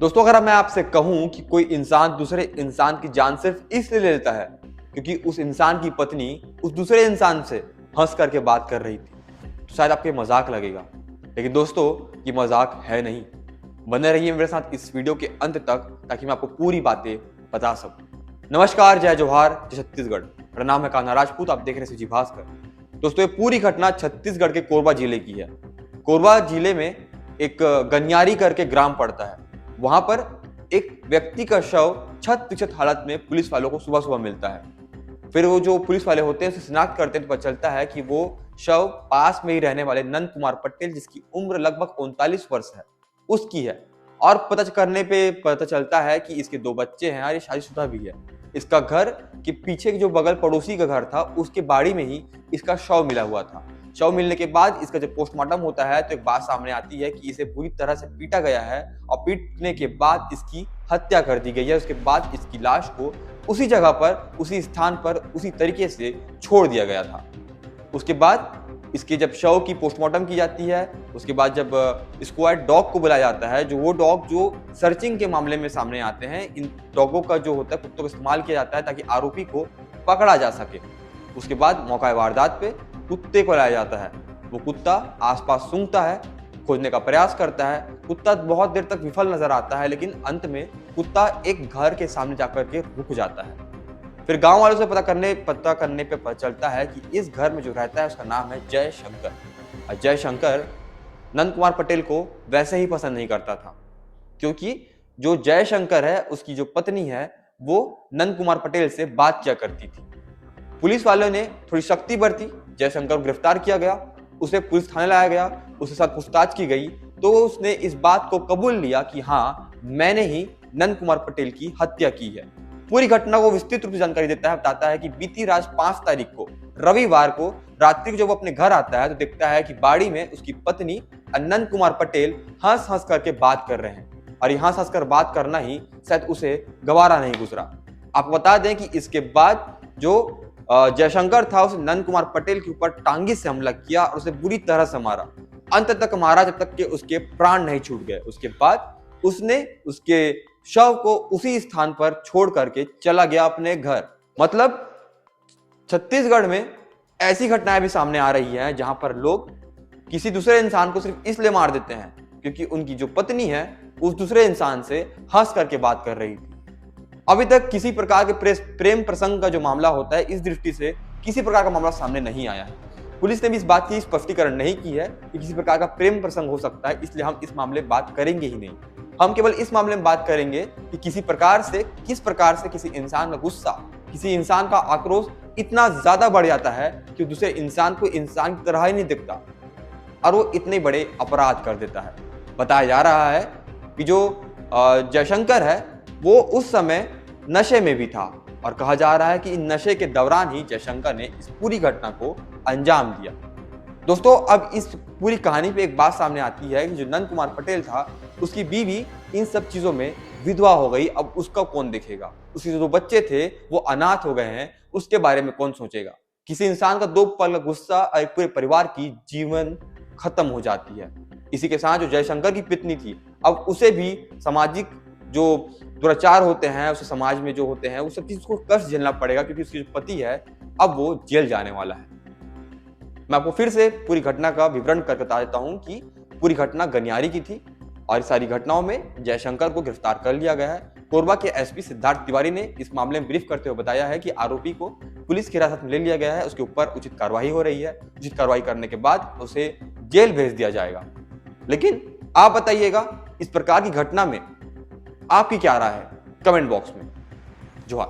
दोस्तों, अगर मैं आपसे कहूं कि कोई इंसान दूसरे इंसान की जान सिर्फ इसलिए ले लेता है क्योंकि उस इंसान की पत्नी उस दूसरे इंसान से हंस करके बात कर रही थी, तो शायद आपको मजाक लगेगा। लेकिन दोस्तों, ये मजाक है नहीं। बने रहिए मेरे साथ इस वीडियो के अंत तक ताकि मैं आपको पूरी बातें बता सकूं। नमस्कार, जय जोहार, जय छत्तीसगढ़। मेरा नाम है कान्हा राजपूत, आप देख रहे हैं जी भास्कर। दोस्तों, ये पूरी घटना छत्तीसगढ़ के कोरबा जिले की है। कोरबा जिले में एक गनियारी करके ग्राम पड़ता है। वहां पर एक व्यक्ति का शव छत पिछत हालत में पुलिस वालों को सुबह सुबह मिलता है। फिर वो जो पुलिस वाले होते हैं उसे शिनाख्त करते हैं तो पता चलता है कि वो शव पास में ही रहने वाले नंद कुमार पटेल, जिसकी उम्र लगभग 39 वर्ष है, उसकी है। और पता करने पे पता चलता है कि इसके 2 बच्चे हैं और ये शादीशुदा भी है। इसका घर के पीछे जो बगल पड़ोसी का घर था, उसके बाड़ी में ही इसका शव मिला हुआ था। शव मिलने के बाद इसका जब पोस्टमार्टम होता है तो एक बात सामने आती है कि इसे बुरी तरह से पीटा गया है और पीटने के बाद इसकी हत्या कर दी गई है। उसके बाद इसकी लाश को उसी जगह पर, उसी स्थान पर, उसी तरीके से छोड़ दिया गया था। उसके बाद इसके जब शव की पोस्टमार्टम की जाती है, उसके बाद जब स्क्वाड डॉग को बुलाया जाता है, जो वो डॉग जो सर्चिंग के मामले में सामने आते हैं, इन डॉगों का जो होता है, कुत्तों का इस्तेमाल किया जाता है ताकि आरोपी को पकड़ा जा सके। उसके बाद मौका वारदात पे कुत्ते को लाया जाता है। वो कुत्ता आसपास सूंघता है, खोजने का प्रयास करता है। कुत्ता बहुत देर तक विफल नजर आता है, लेकिन अंत में कुत्ता एक घर के सामने जाकर के रुक जाता है। फिर गांव वालों से पता करने पे पता चलता है कि इस घर में जो रहता है उसका नाम है जय शंकर। और जय शंकर नंद कुमार पटेल को वैसे ही पसंद नहीं करता था, क्योंकि जो जय शंकर है उसकी जो पत्नी है वो नंद कुमार पटेल से बात किया करती थी। पुलिस वालों ने थोड़ी सख्ती बरती, जयशंकर को गिरफ्तार किया गया, उसे पुलिस थाने लाया गया, उसके साथ पूछताछ की गई तो उसने इस बात को कबूल लिया कि हाँ, मैंने ही नंद कुमार पटेल की हत्या की है। पूरी घटना को विस्तृत रूप से जानकारी देता है, बताता है कि बीती रात 5 तारीख को रविवार को रात्रि को जब वो अपने घर आता है तो देखता है कि बाड़ी में उसकी पत्नी नंद कुमार पटेल हंस हंस करके बात कर रहे हैं। और ये हंस हंस कर बात करना ही शायद उसे गवारा नहीं गुजरा। आपको बता दें कि इसके बाद जो जयशंकर था, उसने नंद कुमार पटेल के ऊपर टांगी से हमला किया और उसे बुरी तरह से मारा। अंत तक मारा जब तक कि उसके प्राण नहीं छूट गए। उसके बाद उसने उसके शव को उसी स्थान पर छोड़ करके चला गया अपने घर। मतलब छत्तीसगढ़ में ऐसी घटनाएं भी सामने आ रही हैं जहां पर लोग किसी दूसरे इंसान को सिर्फ इसलिए मार देते हैं क्योंकि उनकी जो पत्नी है उस दूसरे इंसान से हंस करके बात कर रही थी। अभी तक किसी प्रकार के प्रेम प्रसंग का जो मामला होता है, इस दृष्टि से किसी प्रकार का मामला सामने नहीं आया है। पुलिस ने भी इस बात की स्पष्टीकरण नहीं की है कि किसी प्रकार का प्रेम प्रसंग हो सकता है, इसलिए हम इस मामले में बात करेंगे ही नहीं। हम केवल इस मामले में बात करेंगे कि किस प्रकार से किसी इंसान का गुस्सा, किसी इंसान का आक्रोश इतना ज्यादा बढ़ जाता है कि दूसरे इंसान को इंसान की तरह ही नहीं दिखता और वो इतने बड़े अपराध कर देता है। बताया जा रहा है कि जो जयशंकर है वो उस समय नशे में भी था और कहा जा रहा है कि इन नशे के दौरान ही जयशंकर ने इस पूरी घटना को अंजाम दिया। दोस्तों, अब इस पूरी कहानी पे एक बात सामने आती है कि जो नंद कुमार पटेल था, उसकी बीवी इन सब चीजों में विधवा हो गई। अब उसका कौन देखेगा? उसके जो 2 बच्चे थे वो अनाथ हो गए हैं, उसके बारे में कौन सोचेगा? किसी इंसान का 2 पल का गुस्सा और एक पूरे परिवार की जीवन खत्म हो जाती है। इसी के साथ जो जयशंकर की पत्नी थी, अब उसे भी सामाजिक जो दुराचार होते हैं, उसे समाज में जो होते हैं, वो सब चीज को कष्ट झेलना पड़ेगा क्योंकि उसकी जो पति है अब वो जेल जाने वाला है। मैं आपको फिर से पूरी घटना का विवरण कर बता देता हूं कि पूरी घटना गनियारी की थी और इस सारी घटनाओं में जयशंकर को गिरफ्तार कर लिया गया है। कोरबा के एसपी सिद्धार्थ तिवारी ने इस मामले में ब्रीफ करते हुए बताया है कि आरोपी को पुलिस की हिरासत में ले लिया गया है, उसके ऊपर उचित कार्रवाई हो रही है। उचित कार्रवाई करने के बाद उसे जेल भेज दिया जाएगा। लेकिन आप बताइएगा, इस प्रकार की घटना में आपकी क्या राय है? कमेंट बॉक्स में। जोहार।